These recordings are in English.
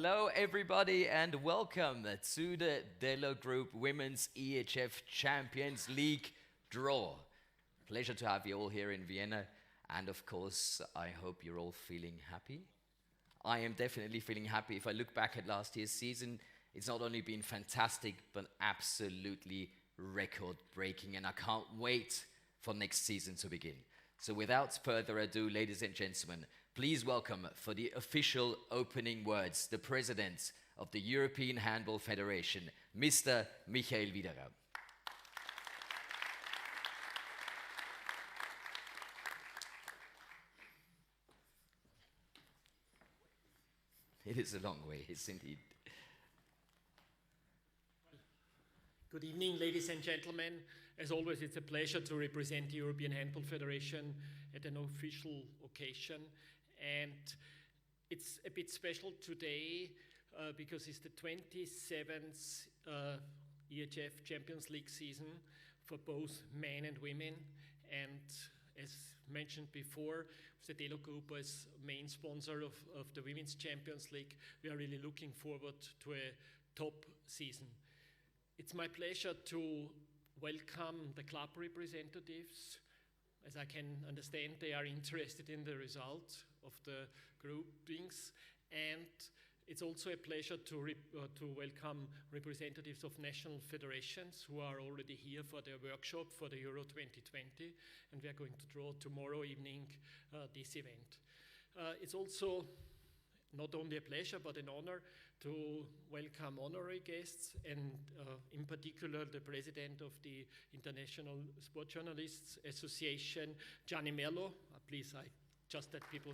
Hello everybody and welcome to the DELO Group Women's EHF Champions League draw. Pleasure to have you all here in Vienna, and of course I hope you're all feeling happy. I am definitely feeling happy. If I look back at last year's season, it's not only been fantastic but absolutely record-breaking, and I can't wait for next season to begin. So without further ado, ladies and gentlemen, please welcome for the official opening words, the President of the European Handball Federation, Mr. Michael Widerer. It is a long way, it's indeed. Good evening, ladies and gentlemen. As always, it's a pleasure to represent the European Handball Federation at an official occasion. And it's a bit special today because it's the 27th EHF Champions League season for both men and women. And as mentioned before, the DELO Group as main sponsor of the Women's Champions League, we are really looking forward to a top season. It's my pleasure to welcome the club representatives. As I can understand, they are interested in the result of the groupings, and it's also a pleasure to welcome representatives of national federations who are already here for their workshop for the Euro 2020, and we are going to draw tomorrow evening this event. It's also not only a pleasure but an honor to welcome honorary guests, and in particular the president of the International Sport Journalists Association, Gianni Merlo. Please, I just that people.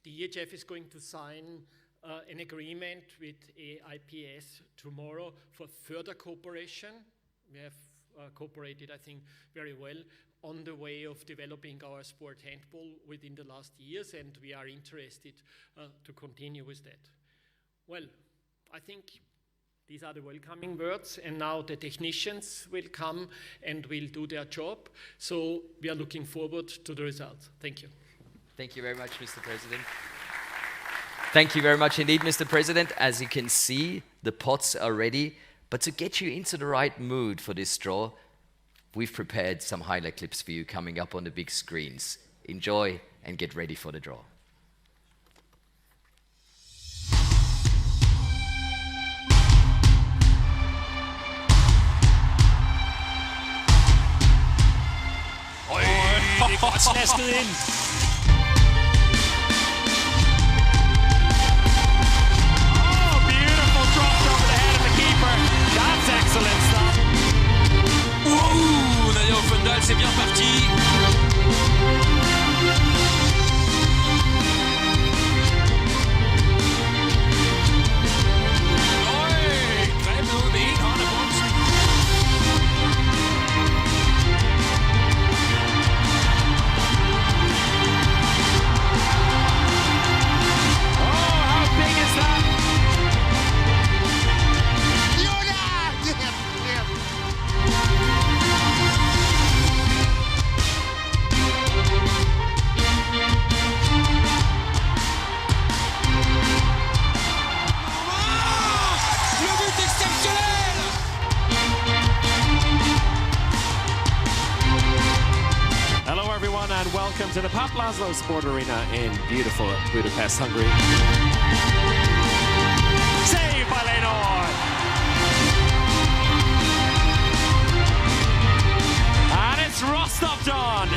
The EHF is going to sign an agreement with AIPS tomorrow for further cooperation. We have cooperated, I think, very well on the way of developing our sport handball within the last years, and we are interested to continue with that. Well, I think these are the welcoming words, and now the technicians will come and will do their job. So we are looking forward to the results. Thank you. Thank you very much, Mr. President. Thank you very much indeed, Mr. President. As you can see, the pots are ready, but to get you into the right mood for this draw, we've prepared some highlight clips for you coming up on the big screens. Enjoy and get ready for the draw. Det er godt slasket ind. Oh, beautiful drop over the head of the keeper. That's excellent stuff. Ouh, d'ailleurs, Fendal, c'est bien parti. Oj, grebet ud med en hånd af bumsen. Hello everyone and welcome to the Pap Laszlo Sport Arena in beautiful Budapest, Hungary. Saved by Lenor! And it's Rostov-Don!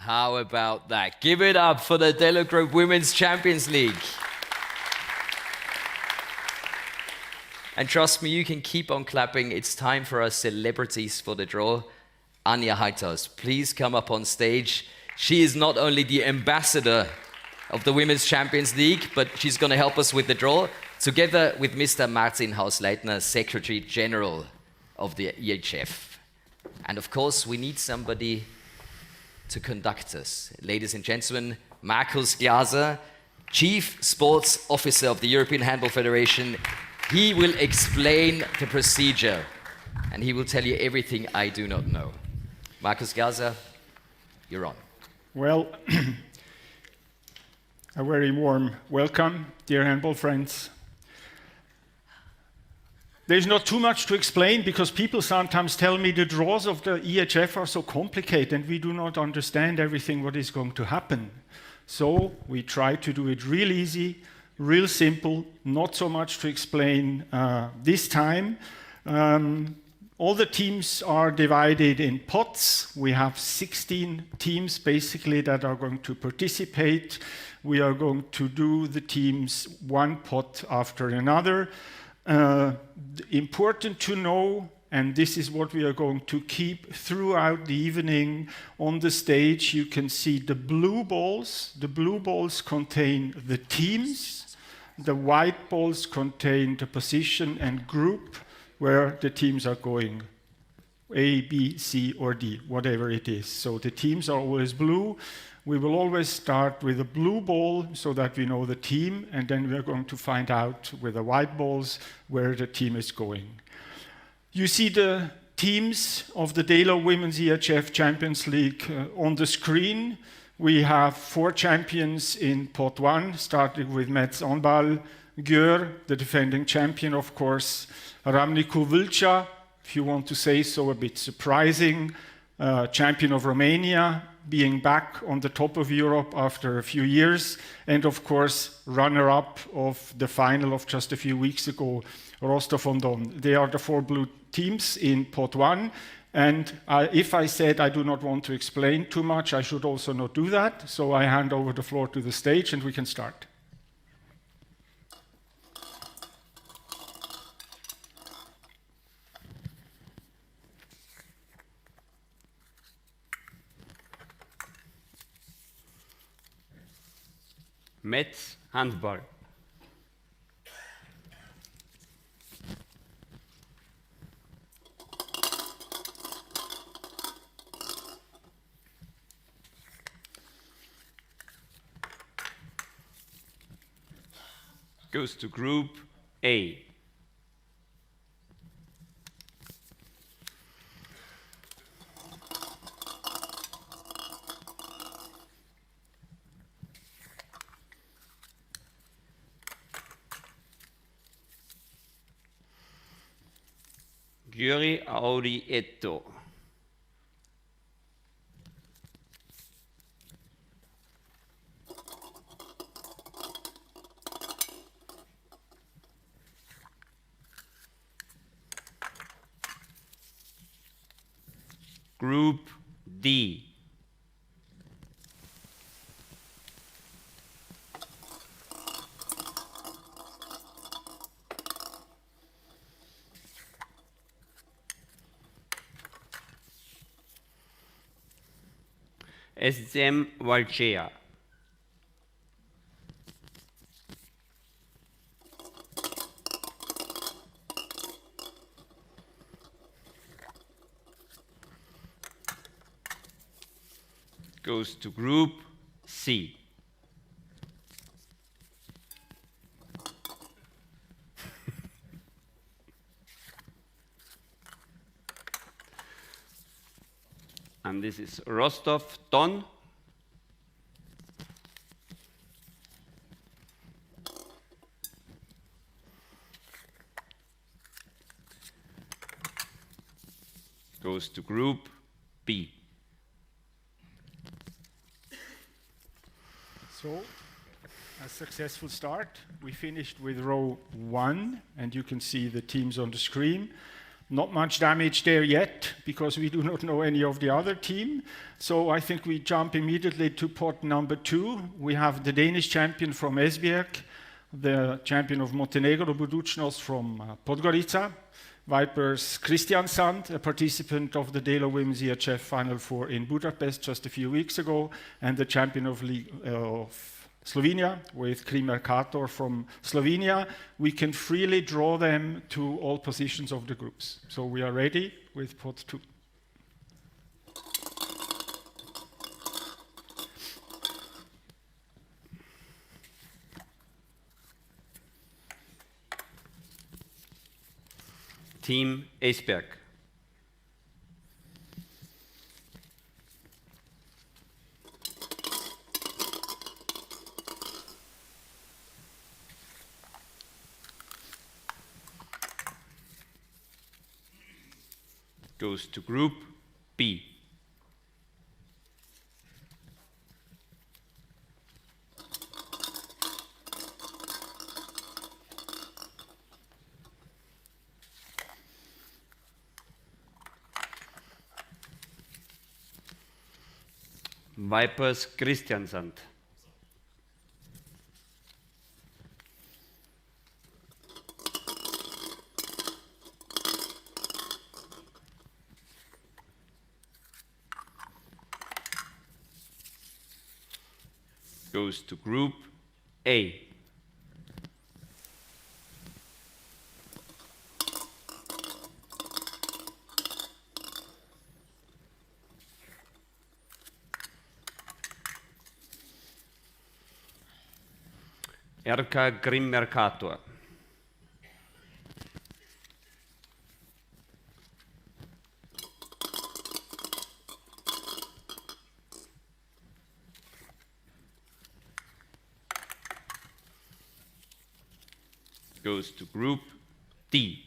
How about that? Give it up for the DELO Group Women's Champions League. And trust me, you can keep on clapping. It's time for our celebrities for the draw. Anja Heithaus, please come up on stage. She is not only the ambassador of the Women's Champions League, but she's going to help us with the draw, together with Mr. Martin Hausleitner, Secretary General of the EHF. And of course, we need somebody to conduct us. Ladies and gentlemen, Markus Glaser, Chief Sports Officer of the European Handball Federation. He will explain the procedure, and he will tell you everything I do not know. Markus Glaser, you're on. Well, a very warm welcome, dear handball friends. There's not too much to explain because people sometimes tell me the draws of the EHF are so complicated and we do not understand everything what is going to happen. So we try to do it real easy, real simple, not so much to explain this time. All the teams are divided in pots. We have 16 teams basically that are going to participate. We are going to do the teams one pot after another. Important to know, and this is what we are going to keep throughout the evening on the stage, you can see the blue balls. The blue balls contain the teams. The white balls contain the position and group where the teams are going, A, B, C, or D, whatever it is. So the teams are always blue. We will always start with a blue ball so that we know the team, and then we are going to find out with the white balls where the team is going. You see the teams of the DELO Women's EHF Champions League on the screen. We have 4 champions in pot 1, starting with Metz Handball, Gjør, the defending champion, of course, Ramnicu Vâlcea, if you want to say so, a bit surprising, champion of Romania, being back on the top of Europe after a few years, and of course, runner-up of the final of just a few weeks ago, Rostov-on-Don. They are the 4 blue teams in pot 1, and if I said I do not want to explain too much, I should also not do that, so I hand over the floor to the stage and we can start. Metz Handball. Goes to Group A. Győri Audi Etto. Group D. SCM Valcea. Goes to Group C. And this is Rostov-Don. Goes to Group B. So, a successful start. We finished with row 1, and you can see the teams on the screen. Not much damage there yet, because we do not know any of the other team. So I think we jump immediately to pot number 2. We have the Danish champion from Esbjerg, the champion of Montenegro, Budućnost from Podgorica. Vipers Kristiansand, a participant of the DELO Women's EHF Final Four in Budapest just a few weeks ago, and the champion of Slovenia with Krim Mercator from Slovenia. We can freely draw them to all positions of the groups. So we are ready with pot 2. Team Esberg. Goes to Group B. Vipers Kristiansand. Goes to Group A. RK Krim Mercator. Goes to Group D.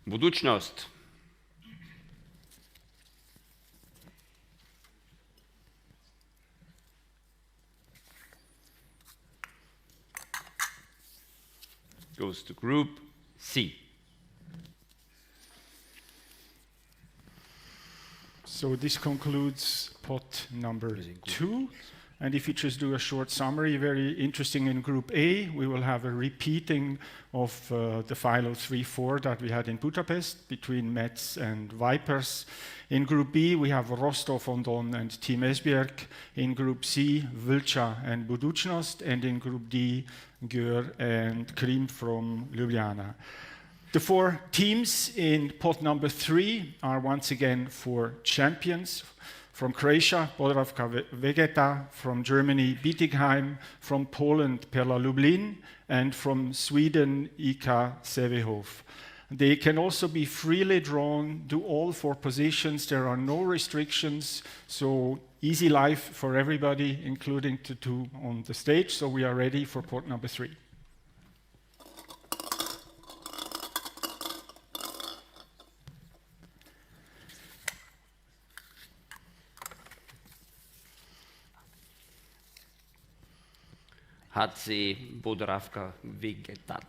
Budućnost. Goes to Group C. So this concludes pot number 2. And if you just do a short summary, very interesting in Group A, we will have a repeating of the final 3-4 that we had in Budapest between Metz and Vipers. In Group B, we have Rostov-on-Don and Team Esbjerg. In Group C, Vlča and Budućnost. And in Group D, Gör and Krim from Ljubljana. The 4 teams in pot number 3 are once again 4 champions. From Croatia, Podravka Vegeta, from Germany, Bietigheim, from Poland, Perla Lublin, and from Sweden, IK Sävehof. They can also be freely drawn to all 4 positions. There are no restrictions, so easy life for everybody, including the 2 on the stage. So we are ready for pot number 3. HC Podravka Vegetat.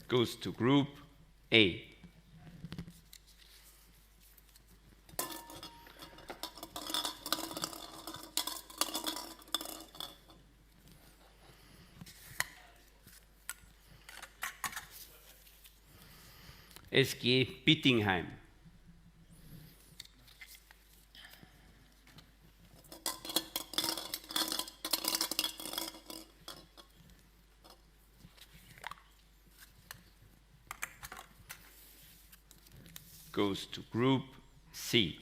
Goes to Group A. SG Bietigheim. Goes to Group C.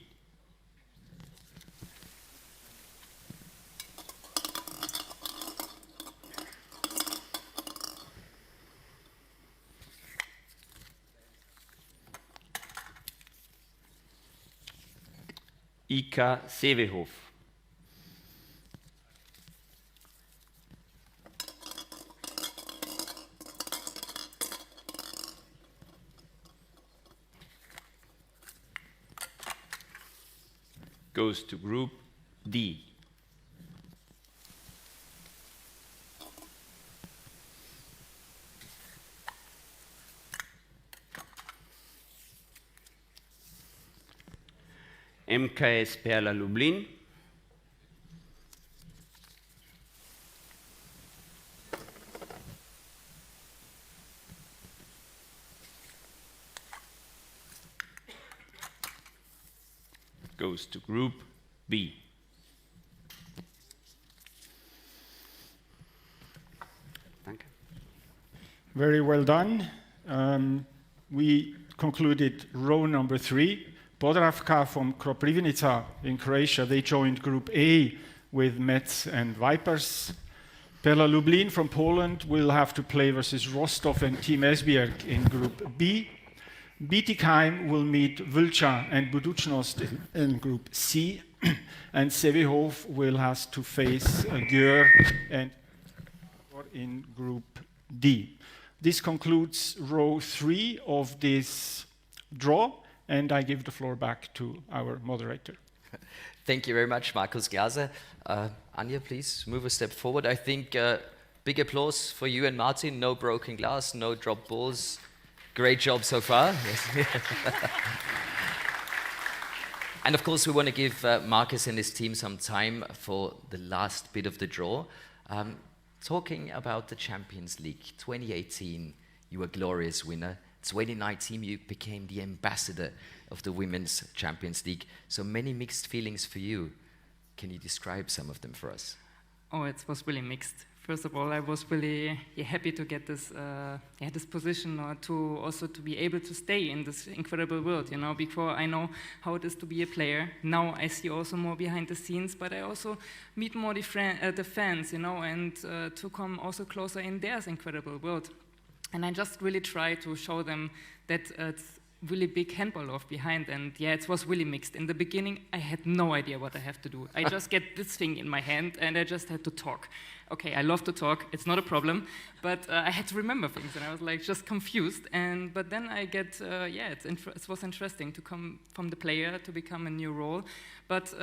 IK Sävehof. goes to Group D. MKS Perla Lublin goes to Group B. Danke. Very well done. We concluded row number 3. Podravka from Koprivnica in Croatia, they joined Group A with Mets and Vipers. Perla Lublin from Poland will have to play versus Rostov and Team Esbjerg in Group B. Bietigheim will meet Vlča and Budućnost in Group C. And Sevehof will have to face Gjør and in Group D. This concludes row 3 of this draw. And I give the floor back to our moderator. Thank you very much, Markus Glaser. Anja, please move a step forward. I think big applause for you and Martin. No broken glass, no dropped balls. Great job so far. Yes. And of course, we want to give Markus and his team some time for the last bit of the draw. Talking about the Champions League, 2018, you were a glorious winner. 2019, you became the ambassador of the Women's Champions League. So many mixed feelings for you. Can you describe some of them for us? Oh, it was really mixed. First of all, I was really happy to get this this position, or to also to be able to stay in this incredible world. You know, before I know how it is to be a player. Now I see also more behind the scenes, but I also meet more the fans. You know, and to come also closer in their incredible world. And I just really try to show them that it's really big handball love behind. And yeah, it was really mixed. In the beginning, I had no idea what I have to do. I just get this thing in my hand and I just had to talk. Okay, I love to talk, it's not a problem, but I had to remember things and I was like just confused. But then I get, it was interesting to come from the player to become a new role, but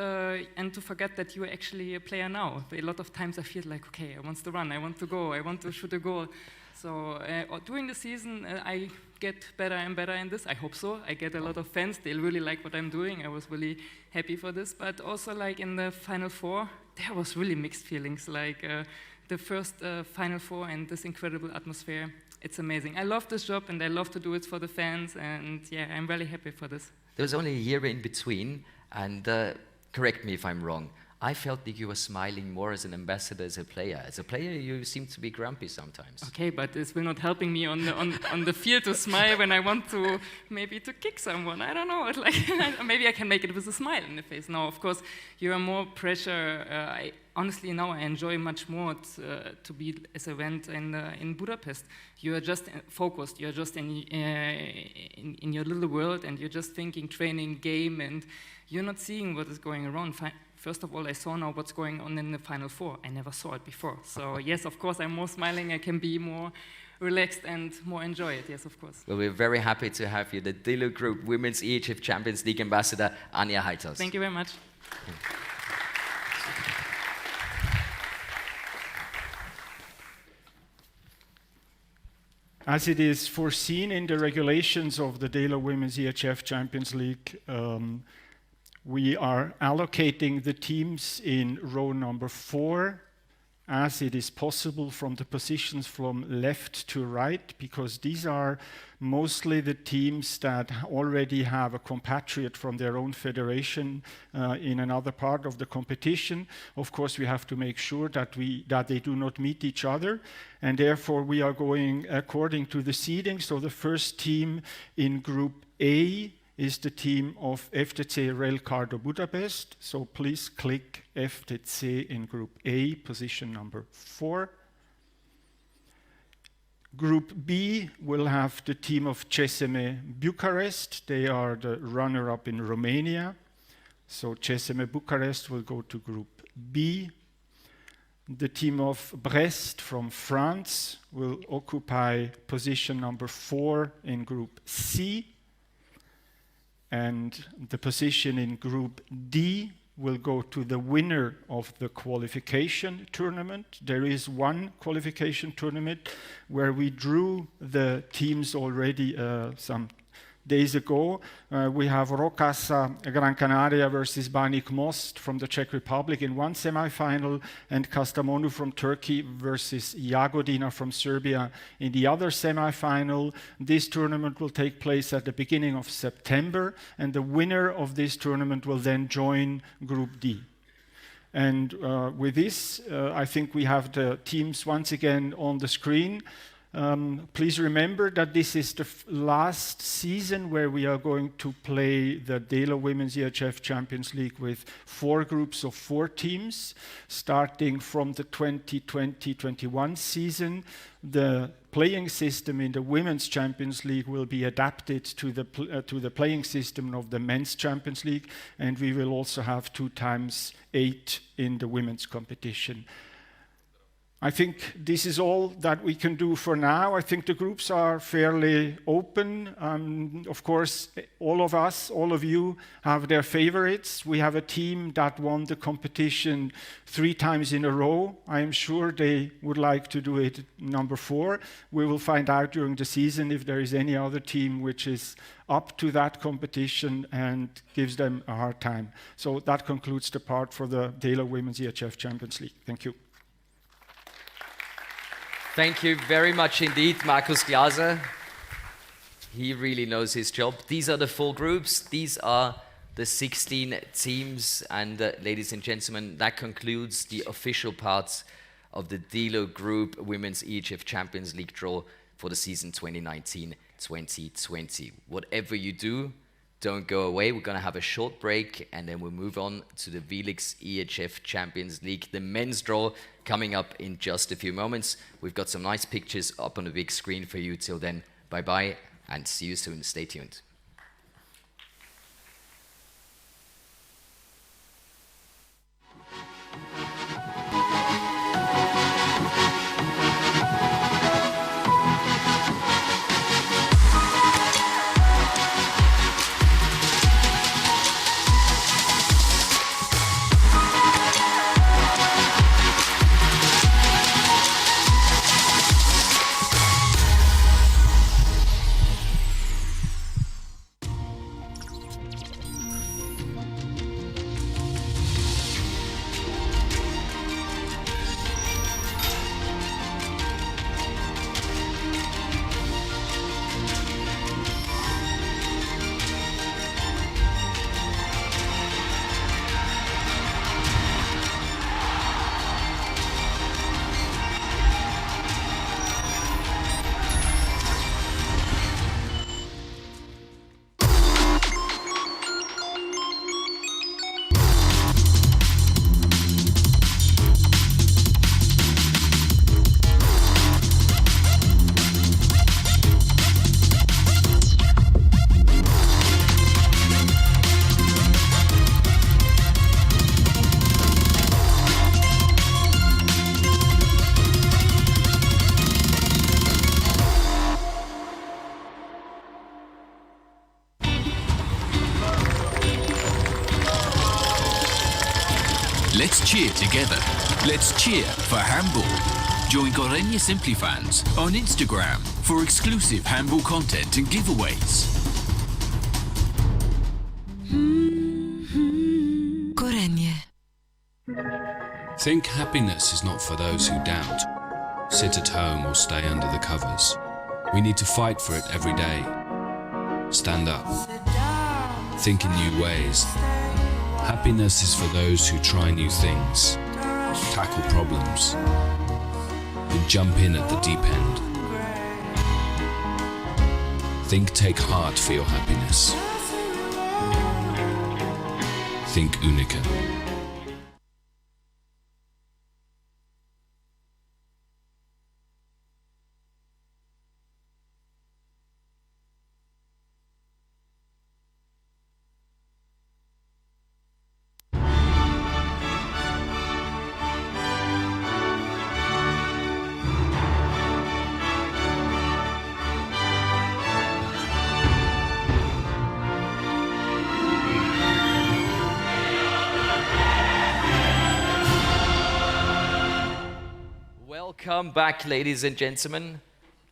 and to forget that you're actually a player now. A lot of times I feel like, okay, I want to run, I want to go, I want to shoot a goal. So during the season, I get better and better in this. I hope so. I get a lot of fans. They really like what I'm doing. I was really happy for this. But also, like in the Final Four, there was really mixed feelings. Like the first Final Four and this incredible atmosphere. It's amazing. I love this job and I love to do it for the fans. And yeah, I'm really happy for this. There was only a year in between. And correct me if I'm wrong. I felt that you were smiling more as an ambassador, as a player. As a player, you seem to be grumpy sometimes. Okay, but this will not helping me on the field to smile when I want to maybe to kick someone. I don't know. Like maybe I can make it with a smile in the face. No, of course, you are more pressure. Honestly, now I enjoy much more to be as I went in Budapest. You are just focused. You are just in your little world, and you're just thinking training, game, and you're not seeing what is going around. First of all, I saw now what's going on in the Final Four. I never saw it before. So yes, of course, I'm more smiling. I can be more relaxed and more enjoy it. Yes, of course. Well, we're very happy to have you, the DELO Group Women's EHF Champions League Ambassador, Anja Heiters. Thank you very much. As it is foreseen in the regulations of the DELO Women's EHF Champions League, we are allocating the teams in row number 4 as it is possible from the positions from left to right, because these are mostly the teams that already have a compatriot from their own federation in another part of the competition. Of course, we have to make sure that they do not meet each other, and therefore we are going according to the seeding. So the first team in Group A is the team of FTC Rail Cardo Budapest. So please click FTC in Group A, position number 4. Group B will have the team of CSM Bucharest. They are the runner-up in Romania. So CSM Bucharest will go to Group B. The team of Brest from France will occupy position number 4 in Group C. and the position in Group D will go to the winner of the qualification tournament. There is one qualification tournament where we drew the teams already some days ago. We have Rocasa Gran Canaria versus Banik Most from the Czech Republic in one semi-final, and Kastamonu from Turkey versus Jagodina from Serbia in the other semi-final. This tournament will take place at the beginning of September, and the winner of this tournament will then join Group D. And with this, I think we have the teams once again on the screen. Please remember that this is the last season where we are going to play the DELO Women's EHF Champions League with 4 groups of 4 teams. Starting from the 2020-21 season, the playing system in the Women's Champions League will be adapted to the playing system of the Men's Champions League, and we will also have 2 times 8 in the women's competition. I think this is all that we can do for now. I think the groups are fairly open. Of course, all of us, all of you have their favorites. We have a team that won the competition 3 times in a row. I am sure they would like to do it number 4. We will find out during the season if there is any other team which is up to that competition and gives them a hard time. So that concludes the part for the DELO Women's EHF Champions League. Thank you. Thank you very much indeed, Markus Glaser. He really knows his job. These are the 4 groups. These are the 16 teams. And ladies and gentlemen, that concludes the official parts of the DELO Group Women's EHF Champions League draw for the season 2019-2020. Whatever you do, don't go away. We're going to have a short break, and then we'll move on to the VELUX EHF Champions League, the men's draw, coming up in just a few moments. We've got some nice pictures up on the big screen for you. Till then, bye-bye, and see you soon. Stay tuned. Let's cheer together. Let's cheer for handball. Join Gorenje Simply fans on Instagram for exclusive handball content and giveaways. Gorenje. Think happiness is not for those who doubt, sit at home or stay under the covers. We need to fight for it every day. Stand up. Think in new ways. Happiness is for those who try new things, tackle problems, and jump in at the deep end. Think take heart for your happiness. Think Unica. Welcome back, ladies and gentlemen.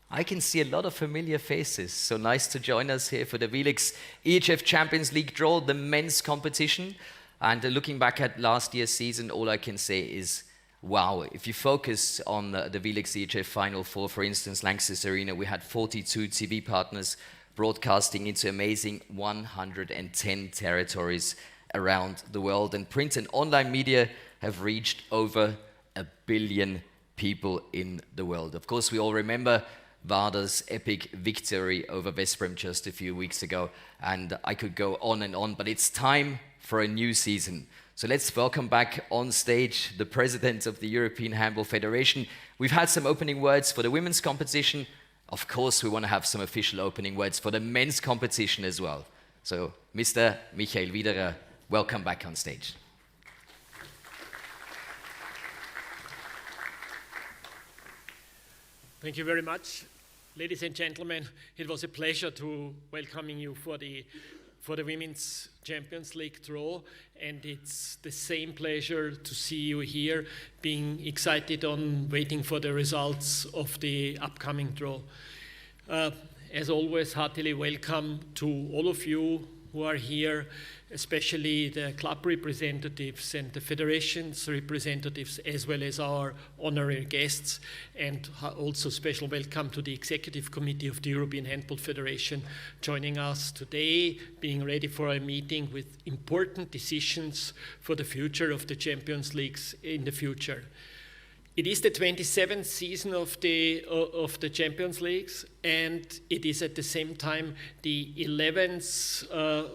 I can see a lot of familiar faces, so nice to join us here for the VELUX EHF Champions League draw, the men's competition. And looking back at last year's season, all I can say is, wow. If you focus on the VELUX EHF Final Four, for instance, Lanxess Arena, we had 42 TV partners broadcasting into amazing 110 territories around the world. And print and online media have reached over 1 billion people in the world. Of course, we all remember Varda's epic victory over Veszprém just a few weeks ago, and I could go on, but it's time for a new season. So let's welcome back on stage the president of the European Handball Federation. We've had some opening words for the women's competition. Of course, we want to have some official opening words for the men's competition as well. So, Mr. Michael Wiederer, welcome back on stage. Thank you very much. Ladies and gentlemen, it was a pleasure to welcoming you for the Women's Champions League draw, and it's the same pleasure to see you here, being excited on waiting for the results of the upcoming draw. As always, heartily welcome to all of you who are here, especially the club representatives and the federation's representatives, as well as our honorary guests, and also special welcome to the Executive Committee of the European Handball Federation joining us today, being ready for a meeting with important decisions for the future of the Champions Leagues in the future. It is the 27th season of the Champions Leagues, and it is at the same time the 11th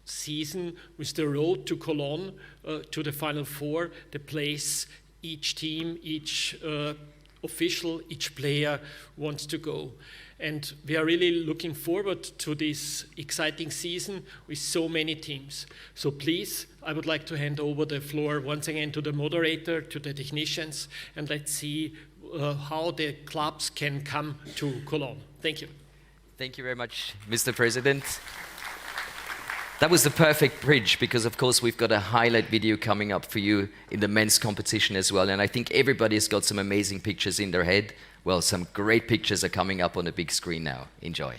season with the road to Cologne, to the Final Four, the place each team, each official, each player wants to go. And we are really looking forward to this exciting season with so many teams. So please, I would like to hand over the floor once again to the moderator, to the technicians, and let's see how the clubs can come to Cologne. Thank you. Thank you very much, Mr. President. That was the perfect bridge, because of course we've got a highlight video coming up for you in the men's competition as well, and I think everybody's got some amazing pictures in their head. Well, some great pictures are coming up on the big screen now. Enjoy.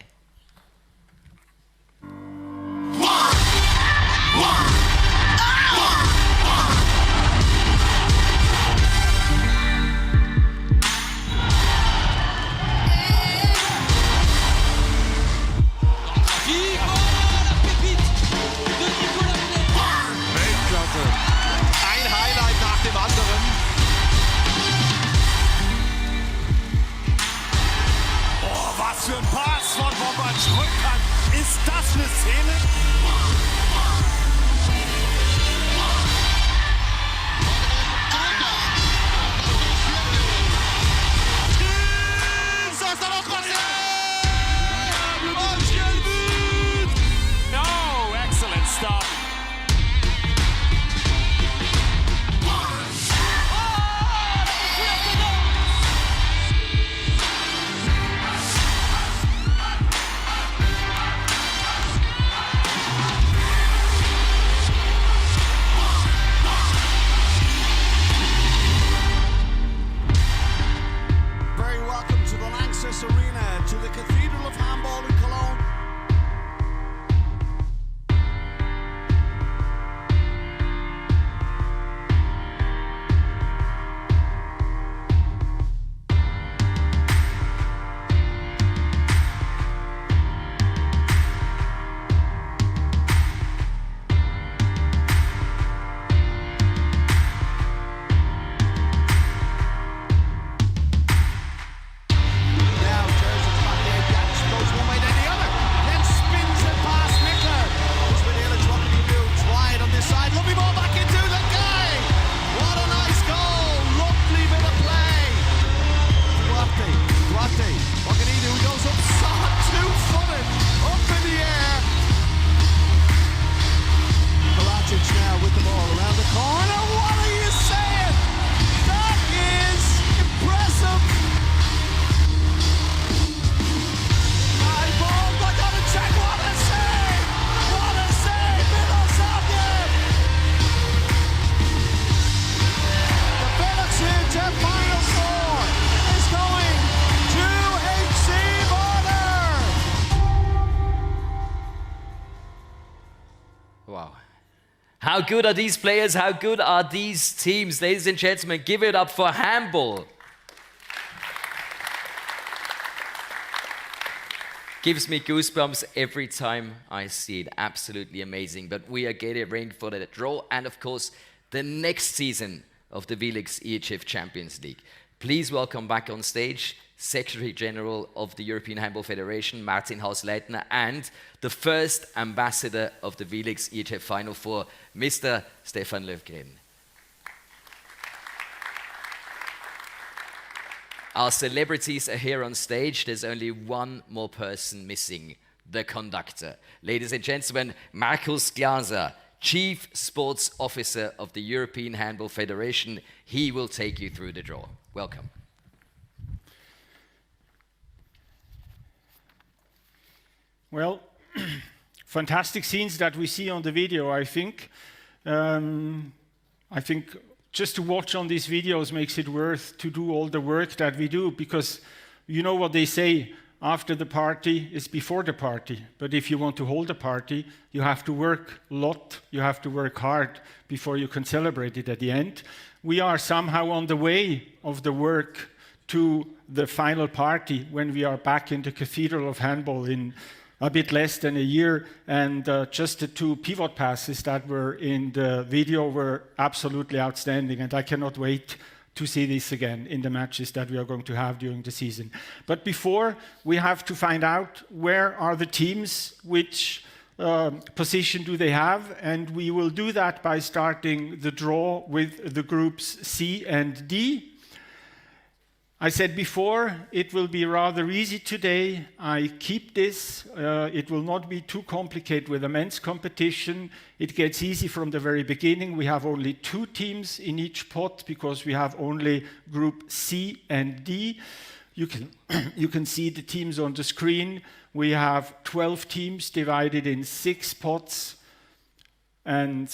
Ein Highlight nach dem anderen. Oh, was für ein Pass von Boban Rückhand. Ist das eine Szene? Oh, excellent stop. How good are these players? How good are these teams? Ladies and gentlemen, give it up for Handball. Gives me goosebumps every time I see it. Absolutely amazing. But we are getting ready for the draw and, of course, the next season of the VELUX EHF Champions League. Please welcome back on stage Secretary General of the European Handball Federation, Martin Hausleitner, and the first ambassador of the VELUX EHF Final Four, Mr. Stefan Löfgren. Our celebrities are here on stage. There's only one more person missing, the conductor. Ladies and gentlemen, Markus Glaser, Chief Sports Officer of the European Handball Federation. He will take you through the draw. Welcome. Well, fantastic scenes that we see on the video, I think. I think just to watch on these videos makes it worth to do all the work that we do, because you know what they say, after the party is before the party. But if you want to hold a party, you have to work a lot, you have to work hard before you can celebrate it at the end. We are somehow on the way of the work to the final party when we are back in the Cathedral of Handball in a bit less than a year, and just the two pivot passes that were in the video were absolutely outstanding, and I cannot wait to see this again in the matches that we are going to have during the season. But before, we have to find out where are the teams, which position do they have, and we will do that by starting the draw with the groups C and D. I said before, it will be rather easy today. I keep this. It will not be too complicated with the men's competition. It gets easy from the very beginning. We have only 2 teams in each pot because we have only group C and D. You can see the teams on the screen. We have 12 teams divided in 6 pots, and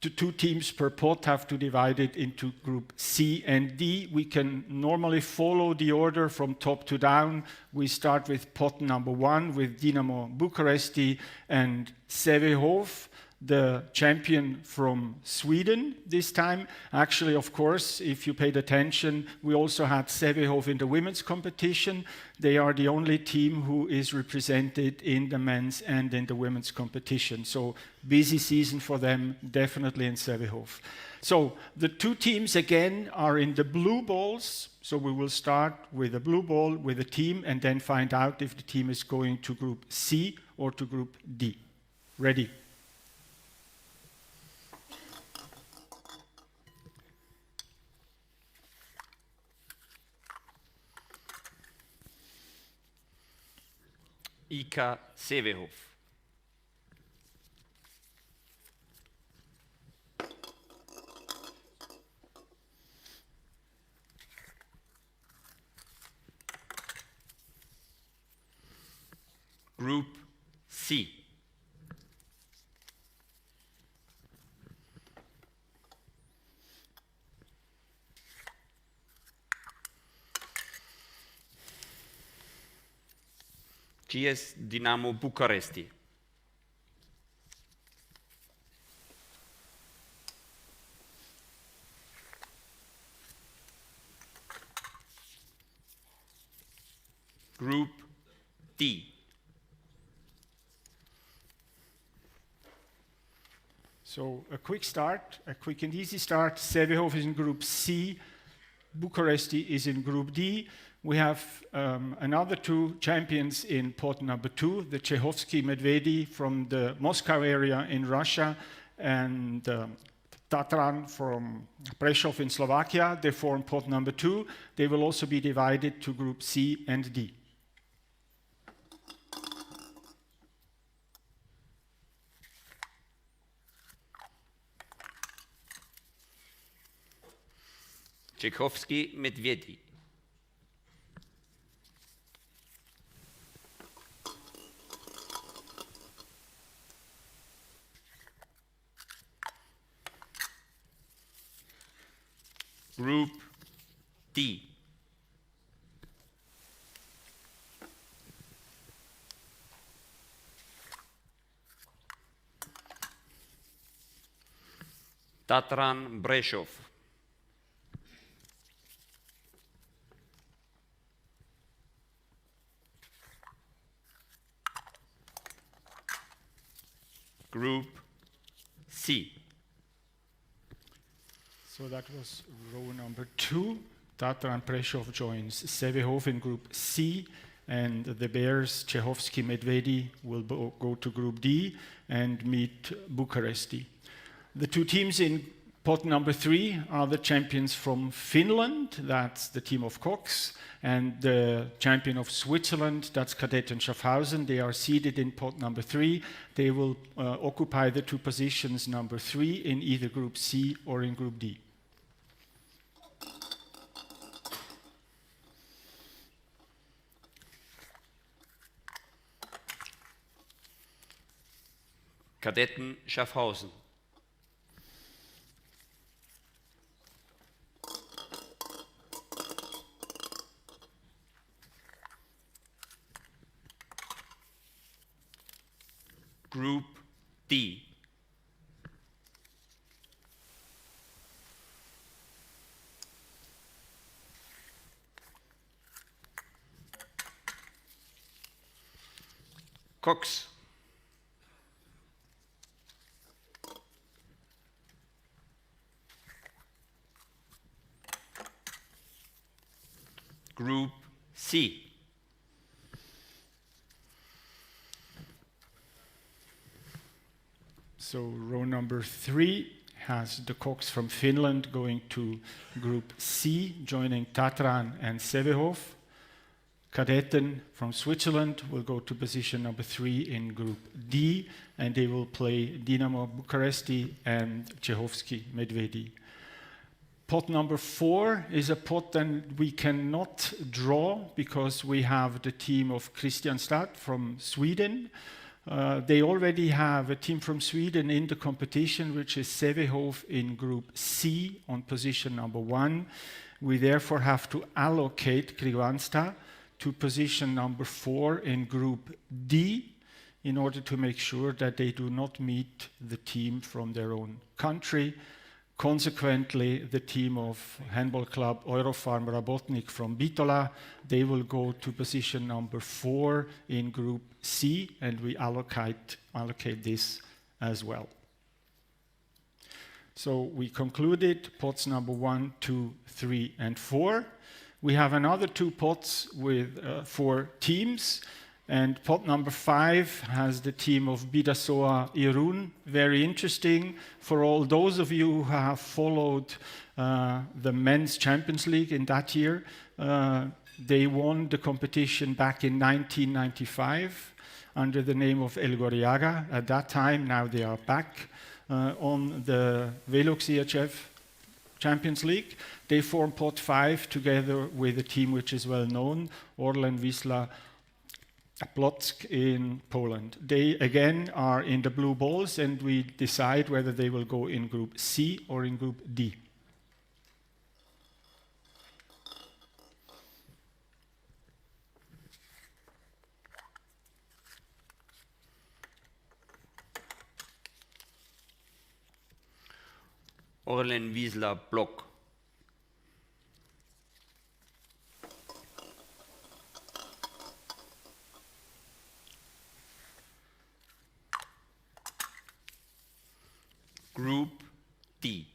the 2 teams per pot have to divide it into group C and D. We can normally follow the order from top to down. We start with pot number 1 with Dynamo Bucuresti and Sävehof, the champion from Sweden this time. Actually, of course, if you paid attention, we also had Sävehof in the women's competition. They are the only team who is represented in the men's and in the women's competition. So busy season for them, definitely in Sävehof. So the 2 teams again are in the blue balls. So we will start with a blue ball with a team and then find out if the team is going to group C or to group D. Ready? IK Sävehof. Group C. GS Dynamo Bucuresti. Group D. So a quick start, a quick and easy start. Sävehof is in group C, Bucuresti is in group D. We have another 2 champions in pot number 2, the Czehovsky Medvedi from the Moscow area in Russia, and Tatran from Prešov in Slovakia. They form pot number 2. They will also be divided to group C and D. Czehovsky Medvedi. Group D. Tatran Brešov. Group C. So that was row number 2. Tatran Prešov joins Sevehov in Group C, and the Bears, Čechovský Medvedi, will go to Group D and meet Bucharesti. The two teams in pot number 3 are the champions from Finland, that's the team of Cox, and the champion of Switzerland, that's Kadetten Schaffhausen. They are seated in pot number 3. They will occupy the two positions number 3 in either Group C or in Group D. Kadetten Schaffhausen. Group D. Cox. Group C. So row number 3 has the Cox from Finland going to Group C, joining Tatran and Sevehov. Kadetten from Switzerland will go to position number 3 in Group D, and they will play Dinamo Bucharesti and Čechovský Medvedi. Pot number 4 is a pot that we cannot draw because we have the team of Kristianstad from Sweden. They already have a team from Sweden in the competition, which is Sevehov in Group C on position number 1. We therefore have to allocate Kristianstad to position number 4 in Group D in order to make sure that they do not meet the team from their own country. Consequently, the team of Handball Club Eurofarm Rabotnik from Bitola, they will go to position number 4 in Group C, and we allocate this as well. So we concluded pots number 1, 2, 3, and 4. We have another 2 pots with 4 teams. And pot number 5 has the team of Bidasoa Irun. Very interesting for all those of you who have followed the Men's Champions League in that year. They won the competition back in 1995 under the name of El Goriaga at that time. Now they are back on the VELUX EHF Champions League. They form pot 5 together with a team which is well known, Orlen Wisla Płock in Poland. They again are in the blue balls, and we decide whether they will go in Group C or in Group D. Orlen Wisla Płock. Group D.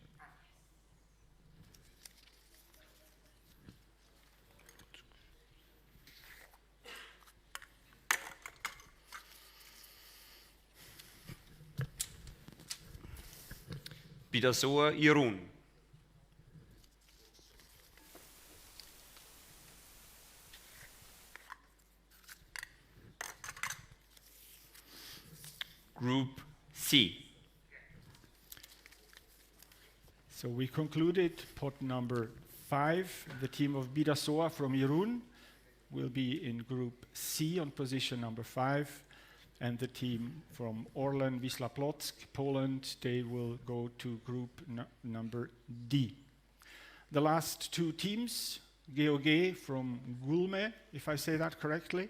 Bidasoa Irun. Group C. So we concluded pot number 5. The team of Bidasoa from Irun will be in Group C on position number 5. And the team from Orlen Wisla Płock, Poland, they will go to Group number D. The last 2 teams, GOG from Gulme, if I say that correctly,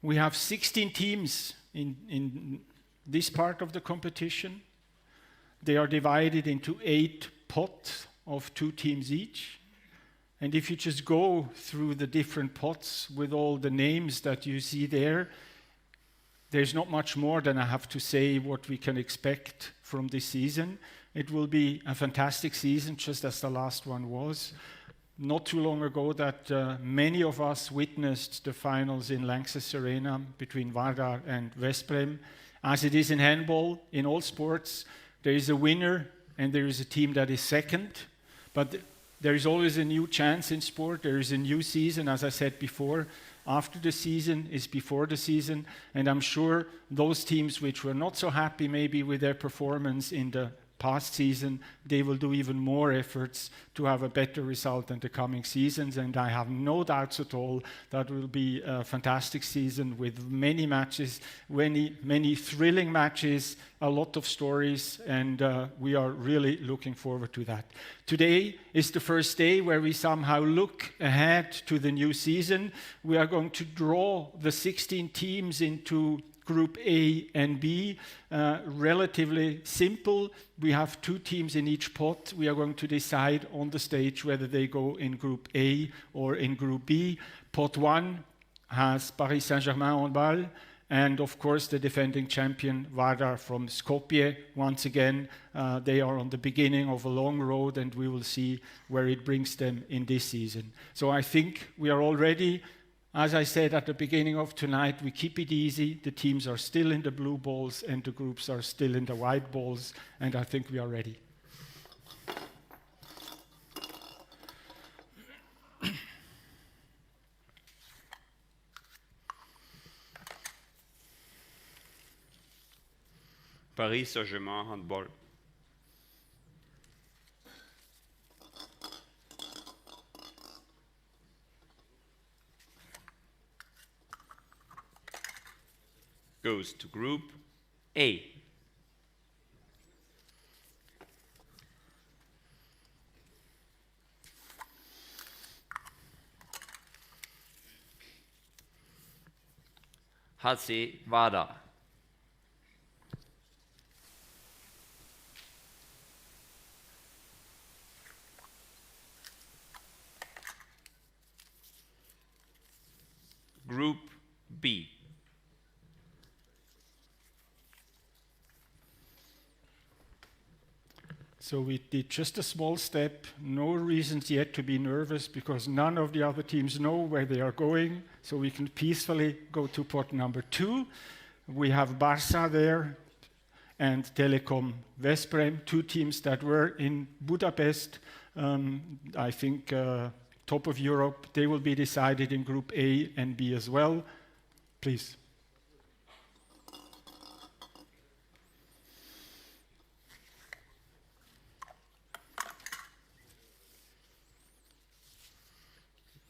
We have 16 teams in this part of the competition. They are divided into 8 pots of 2 teams each. And if you just go through the different pots with all the names that you see there, there's not much more than I have to say what we can expect from this season. It will be a fantastic season, just as the last one was. Not too long ago that many of us witnessed the finals in Lanxess Arena between Vardar and Veszprém. As it is in handball, in all sports, there is a winner and there is a team that is second. But there is always a new chance in sport. There is a new season, as I said before. After the season is before the season. And I'm sure those teams which were not so happy maybe with their performance in the past season, they will do even more efforts to have a better result in the coming seasons. And I have no doubts at all that will be a fantastic season with many matches, many thrilling matches, a lot of stories, and we are really looking forward to that. Today is the first day where we somehow look ahead to the new season. We are going to draw the 16 teams into Group A and B, relatively simple. We have 2 teams in each pot. We are going to decide on the stage whether they go in Group A or in Group B. Pot 1 has Paris Saint-Germain Handball, and of course the defending champion Vardar from Skopje. Once again, they are on the beginning of a long road, and we will see where it brings them in this season. So I think we are all ready. As I said at the beginning of tonight, we keep it easy. The teams are still in the blue balls and the groups are still in the white balls, and I think we are ready. Paris Saint-Germain Handball. Goes to Group A. HC Vardar. Group B. So we did just a small step, no reasons yet to be nervous because none of the other teams know where they are going, so we can peacefully go to pot number 2. We have Barça there and Telekom Veszprém, 2 teams that were in Budapest, I think top of Europe. They will be decided in Group A and B as well. Please.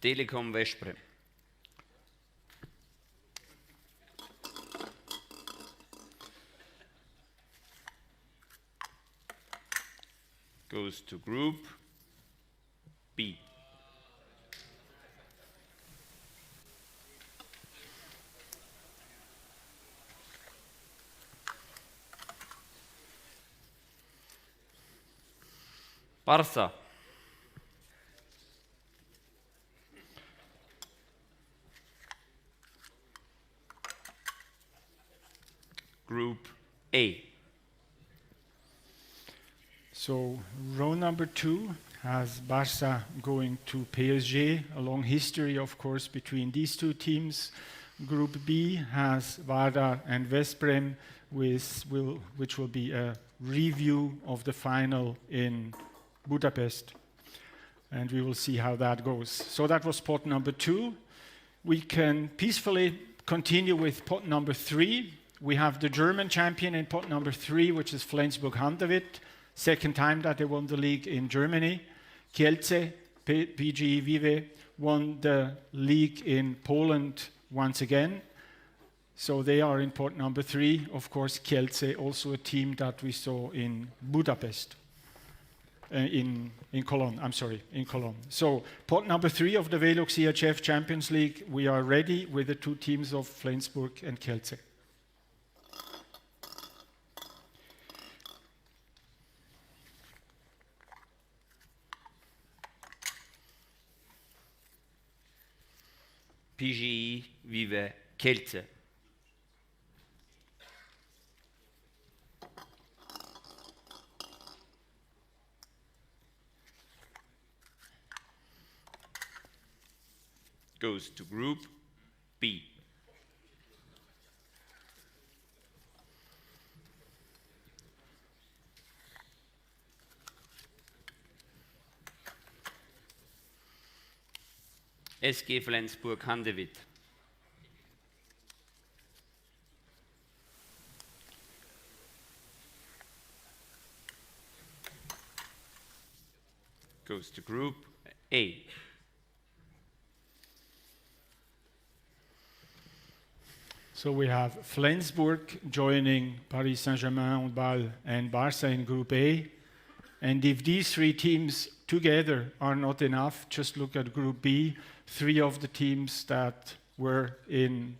Telekom Veszprém. Goes to Group B. Barça. Group A. So row number 2 has Barça going to PSG, a long history, of course, between these 2 teams. Group B has Vardar and Veszprém, which will be a review of the final in Budapest. And we will see how that goes. So that was pot number 2. We can peacefully continue with pot number 3. We have the German champion in pot number 3, which is Flensburg-Handewitt. Second time that they won the league in Germany. Kielce, PGE Vive, won the league in Poland once again. So they are in pot number 3. Of course, Kielce, also a team that we saw in Budapest. in Cologne. I'm sorry, in Cologne. So pot number 3 of the VELUX EHF Champions League, we are ready with the 2 teams of Flensburg and Kielce. PGI Vive Kielce. Goes to Group B. SG Flensburg Handewitt. Goes to Group A. So we have Flensburg joining Paris Saint-Germain, Handball, and Barca in Group A. And if these 3 teams together are not enough, just look at Group B. 3 of the teams that were in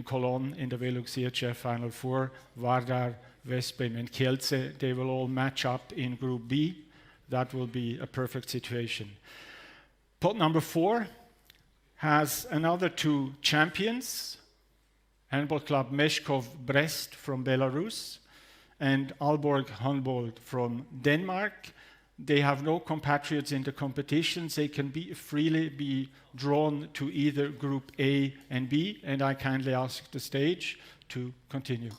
Cologne in the VELUX EHF Final Four, Vardar, Veszprém, and Kielce, they will all match up in Group B. That will be a perfect situation. Pot number 4 has another 2 champions, Handball Club Meshkov Brest from Belarus and Aalborg Handball from Denmark. They have no compatriots in the competitions. They can freely be drawn to either Group A and B, and I kindly ask the stage to continue.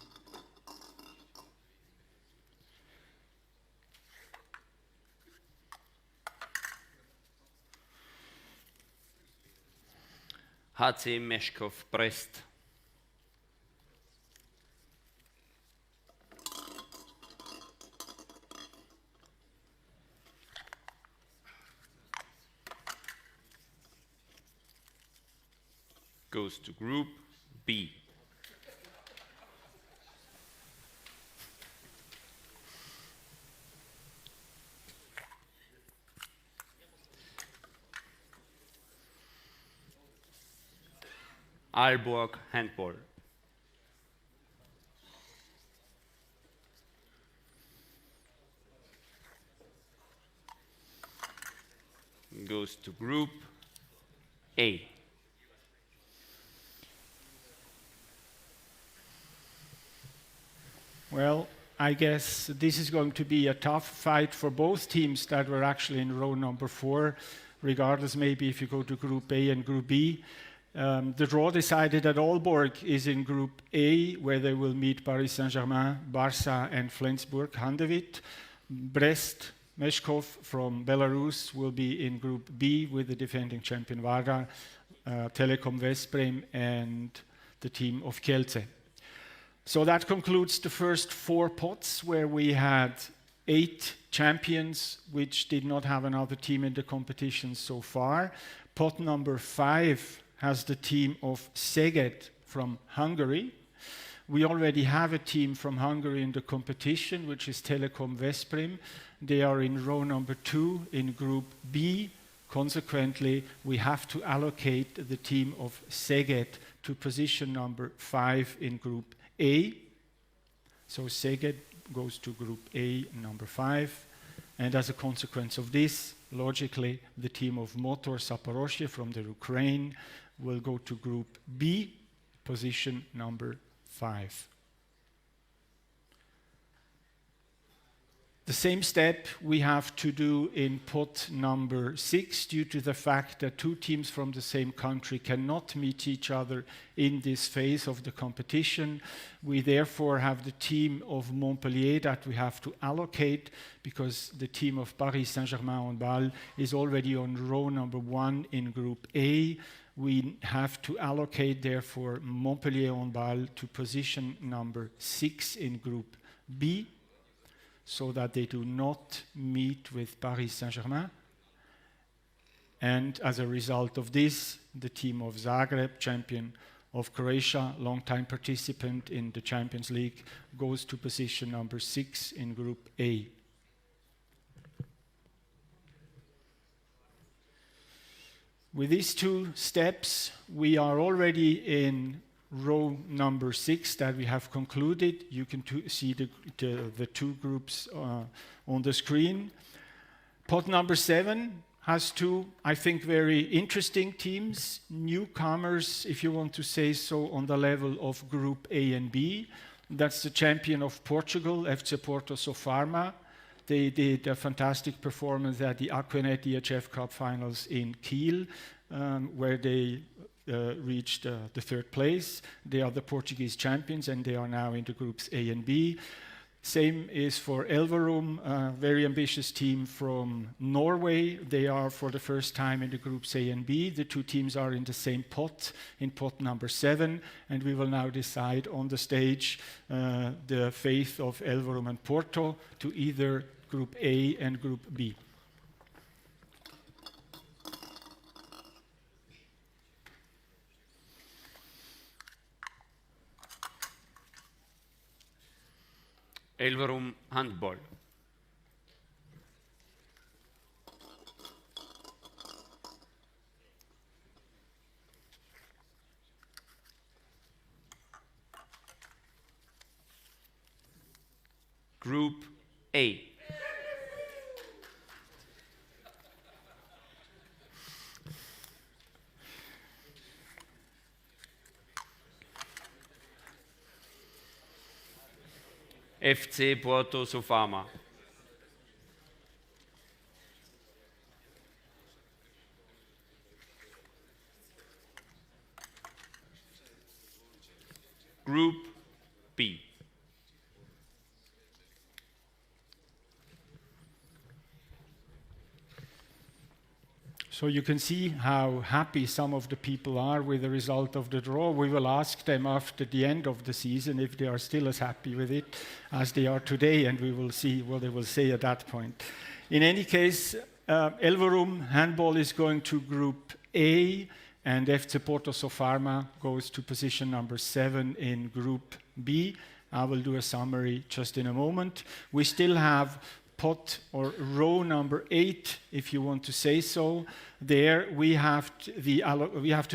HC Meshkov Brest. Goes to Group B. Aalborg Handball. Goes to Group A. Well, I guess this is going to be a tough fight for both teams that were actually in row number 4, regardless maybe if you go to Group A and Group B. The draw decided that Aalborg is in Group A, where they will meet Paris Saint-Germain, Barca, and Flensburg Handewitt. Brest, Meshkov from Belarus will be in Group B with the defending champion Vardar, Telekom Veszprém, and the team of Kielce. So that concludes the first 4 pots, where we had 8 champions which did not have another team in the competition so far. Pot number 5 has the team of Szeged from Hungary. We already have a team from Hungary in the competition, which is Telekom Veszprém. They are in row number 2 in Group B. Consequently, we have to allocate the team of Szeged to position number 5 in Group A. So Szeged goes to Group A, number 5. And as a consequence of this, logically, the team of Motor Zaporozhye from the Ukraine will go to Group B, position number 5. The same step we have to do in pot number 6 due to the fact that 2 teams from the same country cannot meet each other in this phase of the competition. We therefore have the team of Montpellier that we have to allocate because the team of Paris Saint-Germain Handball is already on row number 1 in Group A. We have to allocate therefore Montpellier Handball to position number 6 in Group B, so that they do not meet with Paris Saint-Germain. And as a result of this, the team of Zagreb, champion of Croatia, long-time participant in the Champions League, goes to position number 6 in Group A. With these two steps, we are already in row number 6 that we have concluded. You can see the two groups on the screen. Pot number 7 has two, I think, very interesting teams, newcomers, if you want to say so, on the level of Group A and B. That's the champion of Portugal, FC Porto Sofarma. They did a fantastic performance at the Aquanet EHF Cup finals in Kiel, where they reached the 3rd place. They are the Portuguese champions, and they are now in the groups A and B. Same is for Elverum, a very ambitious team from Norway. They are for the first time in the groups A and B. The two teams are in the same pot, in pot number 7, and we will now decide on the stage the fate of Elverum and Porto to either Group A and Group B. Elverum Handball. Group A. FC Porto Sofarma. Group B. So you can see how happy some of the people are with the result of the draw. We will ask them after the end of the season if they are still as happy with it as they are today, and we will see what they will say at that point. In any case, Elverum Handball is going to Group A, and FC Porto Sofarma goes to position number 7 in Group B. I will do a summary just in a moment. We still have pot or row number 8, if you want to say so. There we have to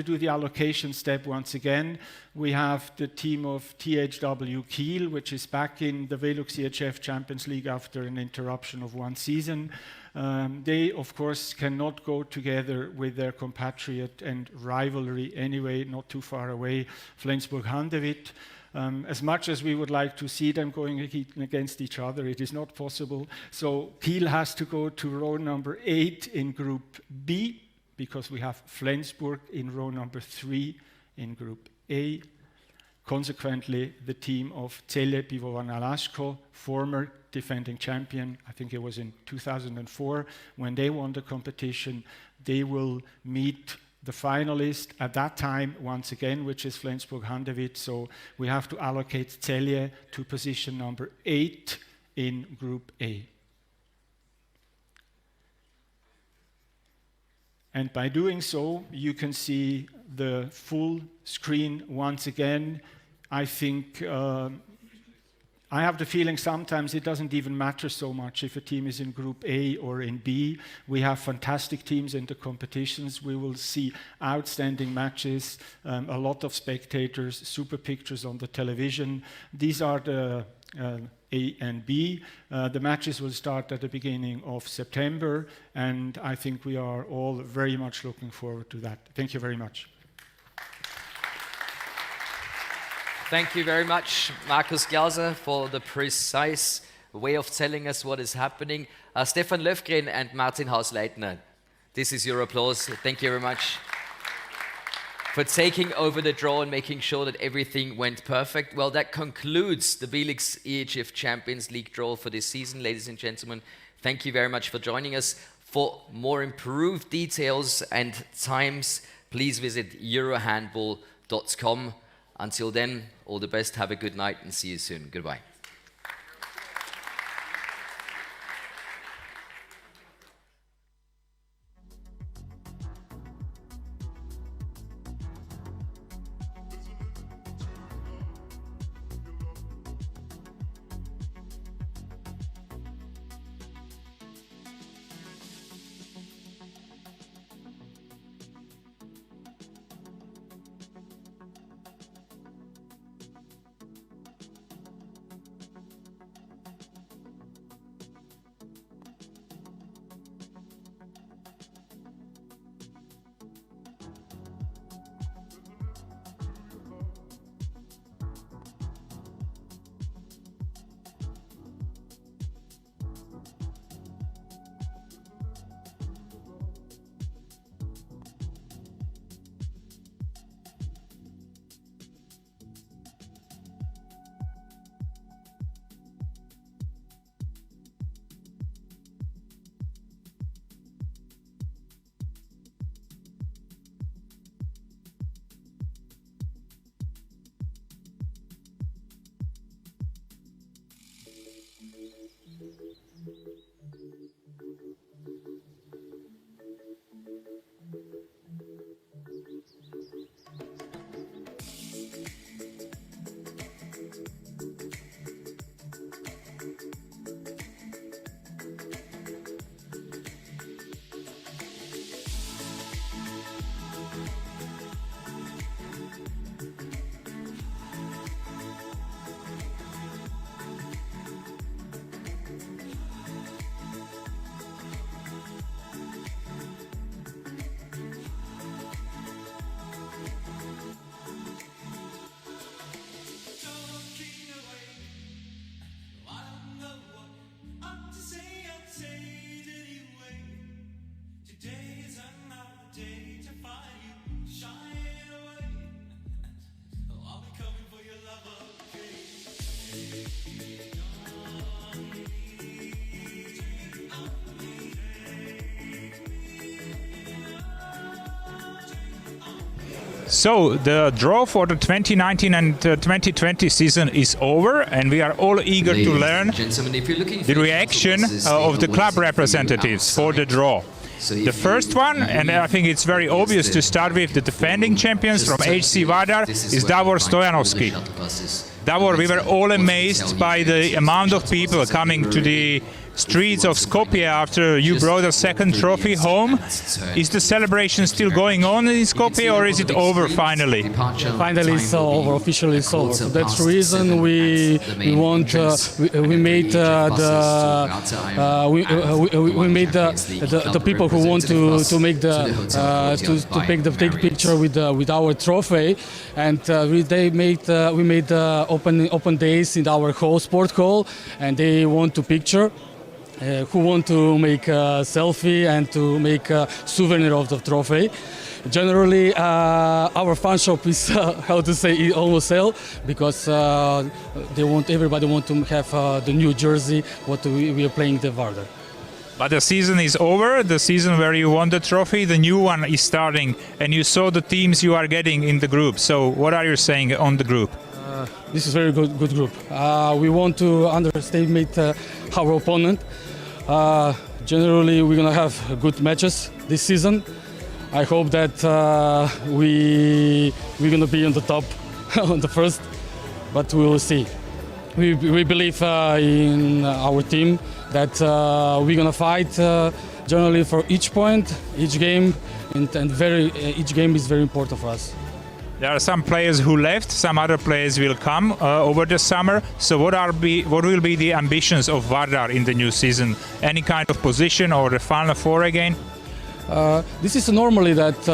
do the allocation step once again. We have the team of THW Kiel, which is back in the VELUX EHF Champions League after an interruption of 1 season. They, of course, cannot go together with their compatriot and rivalry anyway, not too far away, Flensburg-Handewitt. As much as we would like to see them going against each other, it is not possible. So Kiel has to go to row number 8 in Group B, because we have Flensburg in row number 3 in Group A. Consequently, the team of Celje Pivovarna Laško, former defending champion, I think it was in 2004, when they won the competition, they will meet the finalist at that time, once again, which is Flensburg-Handewitt. So we have to allocate Celje to position number 8 in Group A. And by doing so, you can see the full screen once again. I think I have the feeling sometimes it doesn't even matter so much if a team is in Group A or in B. We have fantastic teams in the competitions. We will see outstanding matches, a lot of spectators, super pictures on the television. These are the A and B. The matches will start at the beginning of September, and I think we are all very much looking forward to that. Thank you very much. Thank you very much, Markus Glauser, for the precise way of telling us what is happening. Stefan Löfgren and Martin Hausleitner, this is your applause. Thank you very much for taking over the draw and making sure that everything went perfect. Well, that concludes the VELUX EHF Champions League draw for this season, ladies and gentlemen. Thank you very much for joining us. For more improved details and times, please visit eurohandball.com. Until then, all the best, have a good night, and see you soon. Goodbye. So the draw for the 2019 and 2020 season is over, and we are all eager to learn the reaction of the club representatives for the draw. The first one, and I think it's very obvious to start with, the defending champions from HC Vardar is Davor Stojanovski. Davor, we were all amazed by the amount of people coming to the streets of Skopje after you brought a second trophy home. Is the celebration still going on in Skopje, or is it over finally? Finally it's over, officially it's over. So that's the reason we made the people who want to take picture with our trophy, and we made open days in our sport hall, and they want to picture. Who want to make a selfie and to make a souvenir of the trophy. Generally, our fan shop is, almost sell, because everybody want to have the new jersey what we are playing the Vardar. But the season is over, the season where you won the trophy, the new one is starting, and you saw the teams you are getting in the group. So what are you saying on the group? This is a very good group. We want to underestimate our opponent. Generally, we're gonna have good matches this season. I hope that we're gonna be on the top, on the first, but we will see. We believe in our team that we're gonna fight generally for each point, each game, and each game is very important for us. There are some players who left, some other players will come over the summer. So what will be the ambitions of Vardar in the new season? Any kind of position or the Final Four again? This is normally that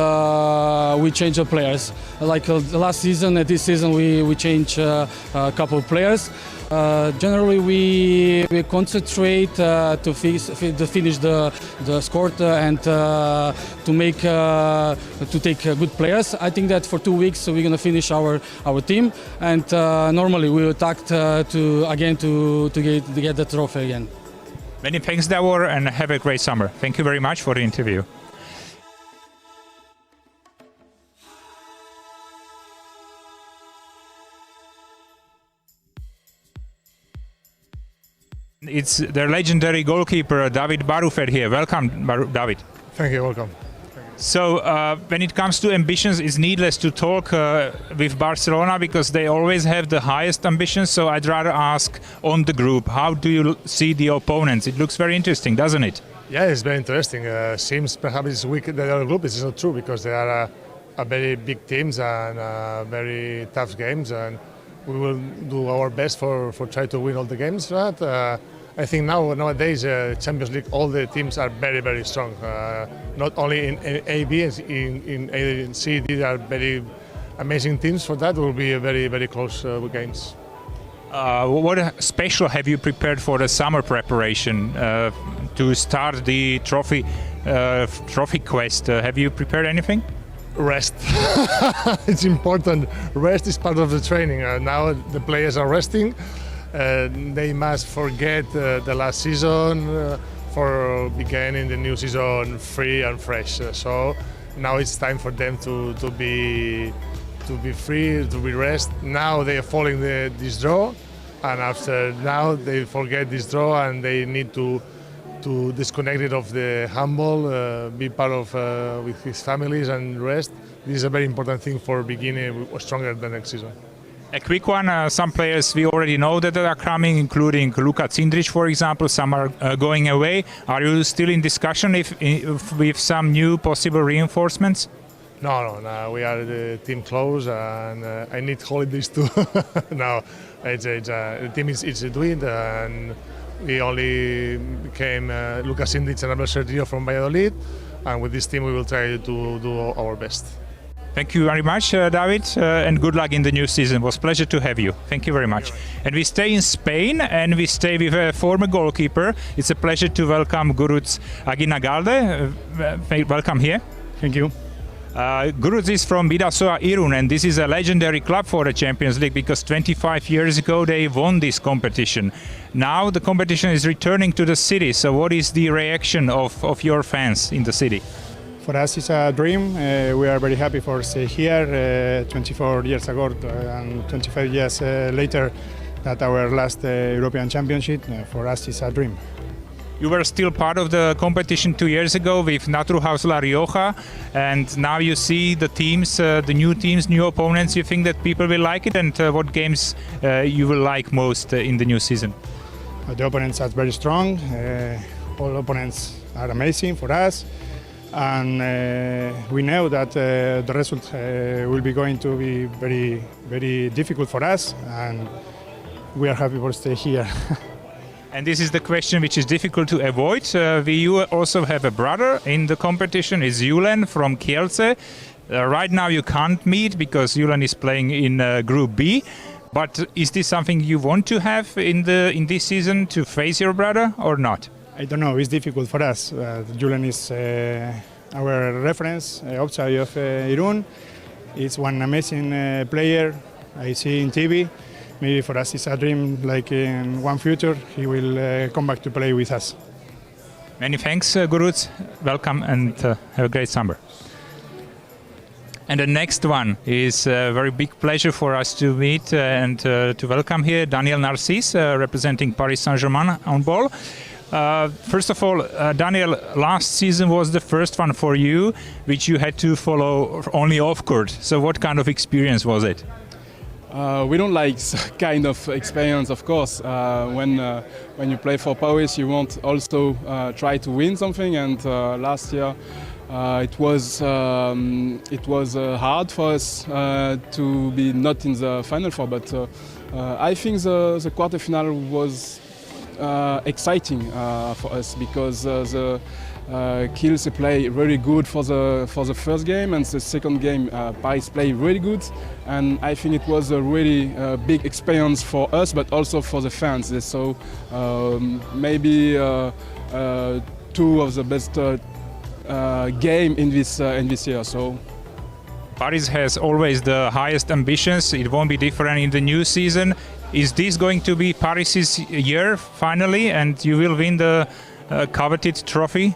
we change the players. Like last season and this season we change a couple of players. Generally we concentrate to finish the score and to take good players. I think that for 2 weeks we're gonna finish our team, and normally we will attack to get the trophy again. Many thanks, Davor, and have a great summer. Thank you very much for the interview. It's the legendary goalkeeper David Barufet here. Welcome, David. Thank you, welcome. So when it comes to ambitions, it's needless to talk with Barcelona because they always have the highest ambitions. So I'd rather ask on the group, how do you see the opponents? It looks very interesting, doesn't it? Yeah, it's very interesting. Seems perhaps it's weak that our group is not true because they are a very big teams and very tough games, and we will do our best for try to win all the games. But I think nowadays Champions League, all the teams are very, very strong. Not only in A, B, in A and C, these are very amazing teams. For that, will be a very, very close games. What special have you prepared for the summer preparation to start the trophy quest? Have you prepared anything? Rest. It's important. Rest is part of the training. Now the players are resting. They must forget the last season for beginning the new season free and fresh. So now it's time for them to be free, to be rest. Now they are following this draw, and after now they forget this draw and they need to disconnect it of the handball, be part of with his families and rest. This is a very important thing for beginning stronger the next season. A quick one, some players we already know that are coming, including Luka Cindrić, for example. Some are going away. Are you still in discussion with some new possible reinforcements? No, we are the team close, and I need holidays too. No, the team is doing, and we only became Luka Cindrić and Abel Sergio from Valladolid, and with this team we will try to do our best. Thank you very much, David, and good luck in the new season. It was a pleasure to have you. Thank you very much. And we stay in Spain, and we stay with a former goalkeeper. It's a pleasure to welcome Guruc Aginagalde. Welcome here. Thank you. Guruc is from Bidasoa Irun, and this is a legendary club for the Champions League because 25 years ago they won this competition. Now the competition is returning to the city, so what is the reaction of your fans in the city? For us, it's a dream. We are very happy for stay here 24 years ago and 25 years later that our last European Championship. For us, it's a dream. You were still part of the competition 2 years ago with Naturhaus La Rioja, and now you see the teams, the new teams, new opponents. You think that people will like it, and what games you will like most in the new season? The opponents are very strong. All opponents are amazing for us, and we know that the result will be going to be very, very difficult for us, and we are happy to stay here. And this is the question which is difficult to avoid. You also have a brother in the competition, is Julen from Kielce. Right now you can't meet because Julen is playing in Group B. But is this something you want to have in this season, to face your brother or not? I don't know, it's difficult for us. Julen is our reference outside of Irún. He's one amazing player I see in TV. Maybe for us it's a dream, like in one future he will come back to play with us. Many thanks, Guruc. Welcome and have a great summer. And the next one is a very big pleasure for us to meet and to welcome here Daniel Narcisse, representing Paris Saint-Germain Handball. First of all, Daniel, last season was the first one for you, which you had to follow only off court. So what kind of experience was it? We don't like kind of experience, of course. When you play for Paris, you want also try to win something. And last year, it was hard for us to be not in the Final Four. But I think the quarterfinal was exciting for us because the Kielce play really good for the first game, and the second game Paris play really good, and I think it was a really big experience for us, but also for the fans. So maybe two of the best game in this year. So Paris has always the highest ambitions. It won't be different in the new season. Is this going to be Paris's year finally, and you will win the coveted trophy?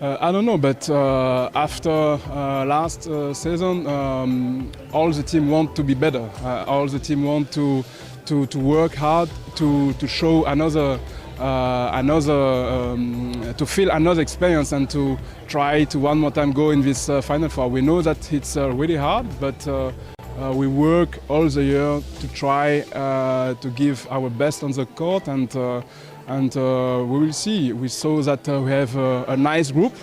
I don't know, but after last season, all the team want to be better. All the team want to work hard to show to feel another experience and to try to one more time go in this Final Four. We know that it's really hard, but we work all the year to try to give our best on the court, and we will see. We saw that we have a nice group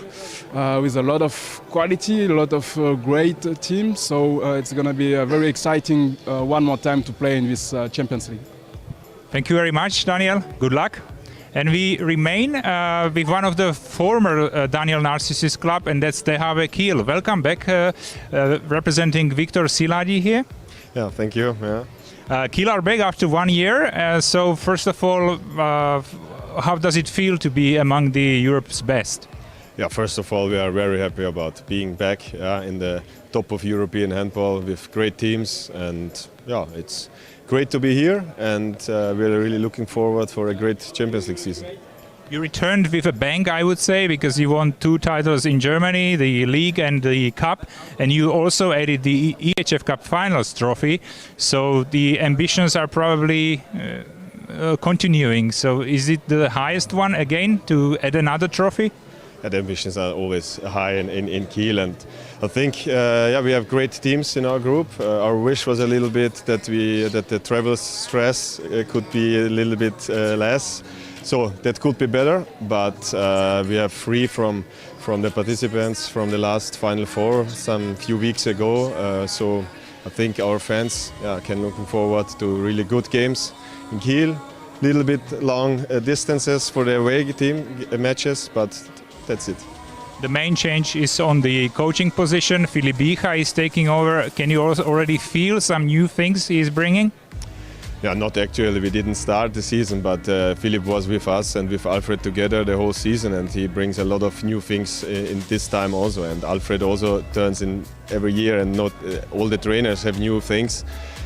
with a lot of quality, a lot of great teams. So it's going to be very exciting one more time to play in this Champions League. Thank you very much, Daniel. Good luck. And we remain with one of the former Daniel Narcisse's club, and that's the HV Kiel. Welcome back, representing Viktor Siladi here. Yeah, thank you. Yeah. Kiel are back after 1 year. So first of all, how does it feel to be among the Europe's best? Yeah, first of all, we are very happy about being back in the top of European handball with great teams, and yeah, it's great to be here, and we're really looking forward for a great Champions League season. You returned with a bang, I would say, because you won 2 titles in Germany, the League and the Cup, and you also added the EHF Cup Finals trophy. So the ambitions are probably continuing. So is it the highest one again to add another trophy? The ambitions are always high in Kiel, and I think we have great teams in our group. Our wish was a little bit that the travel stress could be a little bit less. So that could be better, but we are free from the participants from the last Final Four some few weeks ago. So I think our fans can looking forward to really good games in Kiel. Little bit long distances for the away team matches, but that's it. The main change is on the coaching position. Filip Bícha is taking over. Can you also already feel some new things he is bringing? Yeah, not actually. We didn't start the season, but Filip was with us and with Alfred together the whole season, and he brings a lot of new things in this time also. And Alfred also turns in every year, and not all the trainers have new things.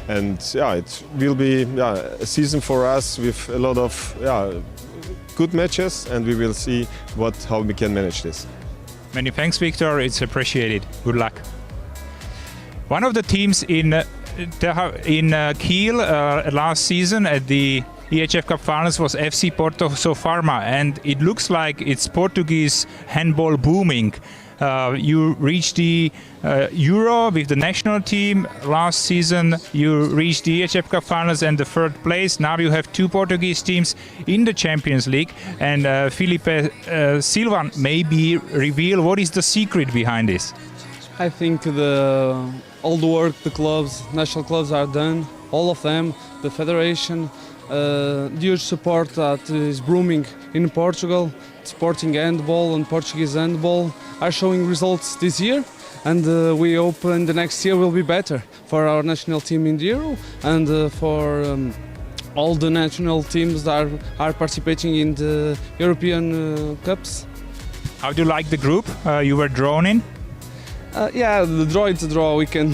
And yeah, it will be a season for us with a lot of good matches, and we will see how we can manage this. Many thanks, Victor. It's appreciated. Good luck. One of the teams in Kiel last season at the EHF Cup Finals was FC Porto Sofarma, and it looks like it's Portuguese handball booming. You reached the Euro with the national team last season. You reached the EHF Cup Finals and the third place. Now you have two Portuguese teams in the Champions League. And Felipe Silva, maybe reveal what is the secret behind this? I think all the work the clubs, national clubs are done, all of them, the federation, the huge support that is booming in Portugal, sporting handball and Portuguese handball are showing results this year, and we hope in the next year will be better for our national team in the Euro and for all the national teams that are participating in the European Cups. How do you like the group you were drawn in? Yeah, the draw is a draw, we can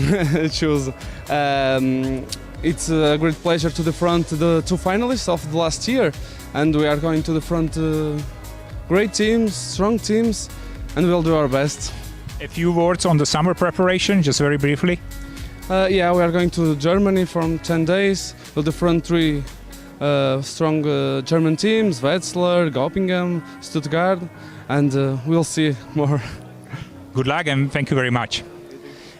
choose. It's a great pleasure to defront the two finalists of the last year, and we are going to defront great teams, strong teams, and we'll do our best. A few words on the summer preparation, just very briefly. Yeah, we are going to Germany from 10 days. We'll defront three strong German teams, Wetzlar, Göppingen, Stuttgart, and we'll see more. Good luck and thank you very much.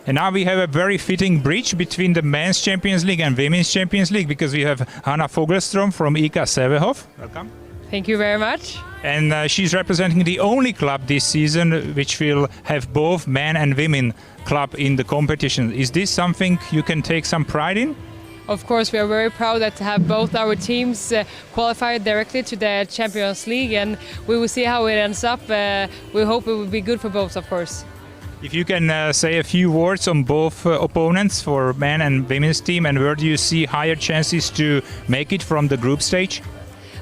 And now we have a very fitting bridge between the Men's Champions League and Women's Champions League, because we have Hanna Fogelström from IK Sävehof. Welcome. Thank you very much. And she's representing the only club this season which will have both men and women club in the competition. Is this something you can take some pride in? Of course, we are very proud that to have both our teams qualified directly to the Champions League, and we will see how it ends up. We hope it will be good for both, of course. If you can say a few words on both opponents for men and women's team, and where do you see higher chances to make it from the group stage?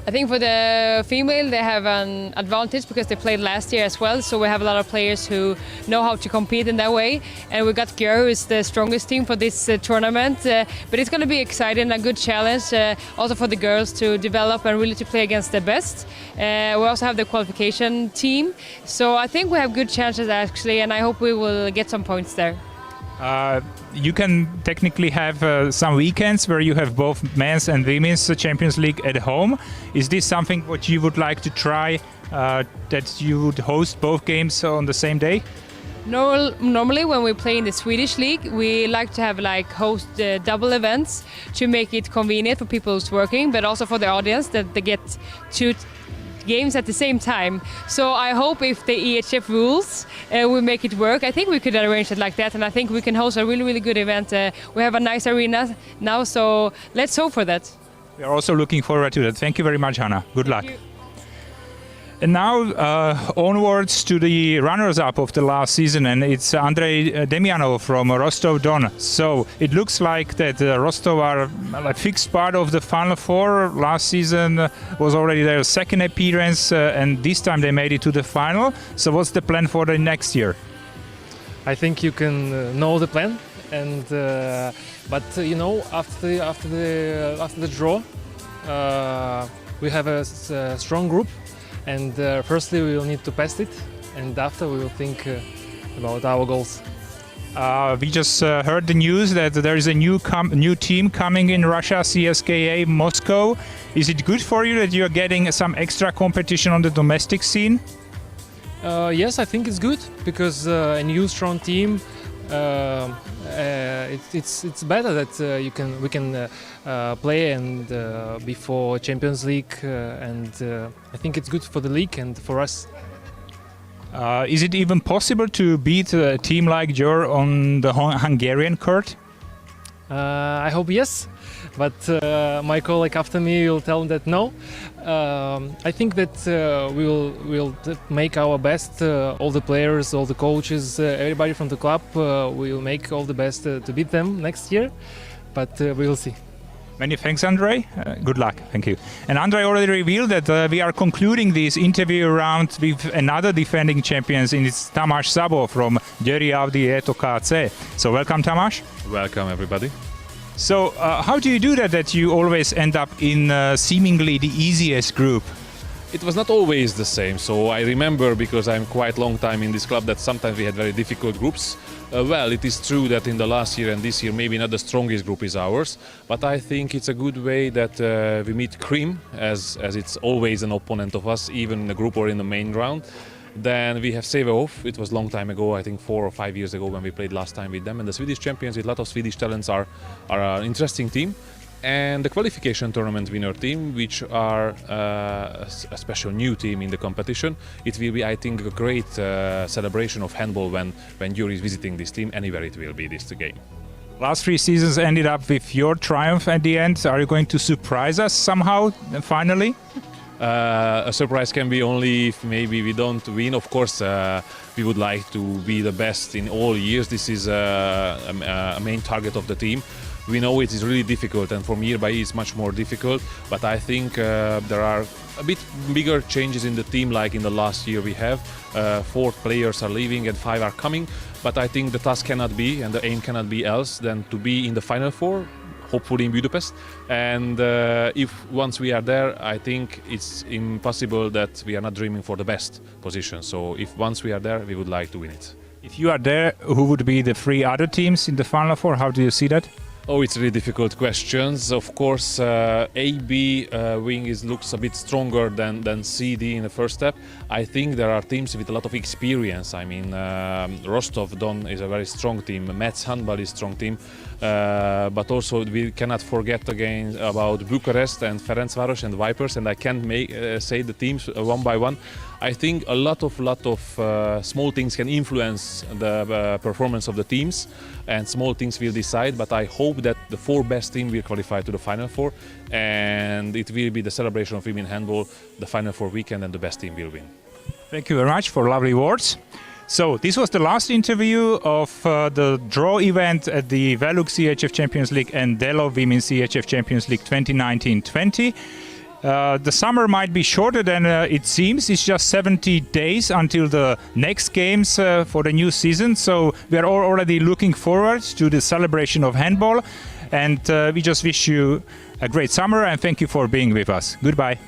I think for the female they have an advantage because they played last year as well, so we have a lot of players who know how to compete in that way, and we got Gero, who is the strongest team for this tournament, but it's going to be exciting, a good challenge also for the girls to develop and really to play against the best. We also have the qualification team, so I think we have good chances actually, and I hope we will get some points there. You can technically have some weekends where you have both men's and women's Champions League at home. Is this something what you would like to try, that you would host both games on the same day? Normally when we play in the Swedish league, we like to have host double events to make it convenient for people who's working, but also for the audience that they get two games at the same time. So I hope if the EHF rules will make it work, I think we could arrange it like that, and I think we can host a really, really good event. We have a nice arena now, so let's hope for that. We are also looking forward to that. Thank you very much, Hanna. Good luck. And now onwards to the runners-up of the last season, and it's Andrei Demianov from Rostov-Don. So it looks like that Rostov are a fixed part of the Final Four. Last season was already their second appearance, and this time they made it to the final. So what's the plan for the next year? I think you can know the plan, and but you know, after the draw, we have a strong group. And firstly, we will need to pass it, and after we will think about our goals. We just heard the news that there is a new team coming in Russia, CSKA Moscow. Is it good for you that you are getting some extra competition on the domestic scene? Yes, I think it's good because a new strong team. It's better that we can play and before Champions League, and I think it's good for the league and for us. Is it even possible to beat a team like yours on the Hungarian court? I hope yes, but my colleague after me will tell that no. I think that we'll make our best. All the players, all the coaches, everybody from the club, we will make all the best to beat them next year. But we will see. Many thanks, Andrei. Good luck. Thank you. And Andrei already revealed that we are concluding this interview round with another defending champions, and it's Tamas Sabo from Győri Audi Eto KC. So welcome, Tamas. Welcome, everybody. So how do you do that you always end up in seemingly the easiest group? It was not always the same, so I remember, because I'm quite long time in this club, that sometimes we had very difficult groups. Well, it is true that in the last year and this year maybe not the strongest group is ours, but I think it's a good way that we meet Cream, as it's always an opponent of us, even in the group or in the main round. Then we have VELUX. It was a long time ago, I think 4 or 5 years ago when we played last time with them. And the Swedish champions with a lot of Swedish talents are an interesting team. And the qualification tournament winner team, which are a special new team in the competition. It will be, I think, a great celebration of handball when Yuri is visiting this team. Anywhere it will be this game. Last 3 seasons ended up with your triumph at the end. Are you going to surprise us somehow, finally? A surprise can be only if maybe we don't win. Of course, we would like to be the best in all years. This is a main target of the team. We know it is really difficult, and from year by year it's much more difficult, but I think there are a bit bigger changes in the team, like in the last year we have. 4 players are leaving and 5 are coming, but I think the task cannot be, and the aim cannot be else than to be in the Final Four, hopefully in Budapest. And if once we are there, I think it's impossible that we are not dreaming for the best position. So if once we are there, we would like to win it. If you are there, who would be the 3 other teams in the Final Four? How do you see that? Oh, it's really difficult questions. Of course, AB wing looks a bit stronger than CD in the first step. I think there are teams with a lot of experience. I mean, Rostov-Don is a very strong team. Metz Handball is a strong team. But also we cannot forget again about Bucharest and Ferencváros and Vipers, and I can't say the teams one by one. I think a lot of small things can influence the performance of the teams, and small things will decide, but I hope that the 4 best teams will qualify to the Final Four, and it will be the celebration of women handball, the Final Four weekend, and the best team will win. Thank you very much for lovely words. So this was the last interview of the draw event at the VELUX EHF Champions League and DELO Women's EHF Champions League 2019-20. The summer might be shorter than it seems. It's just 70 days until the next games for the new season. So we are all already looking forward to the celebration of handball. And we just wish you a great summer and thank you for being with us. Goodbye.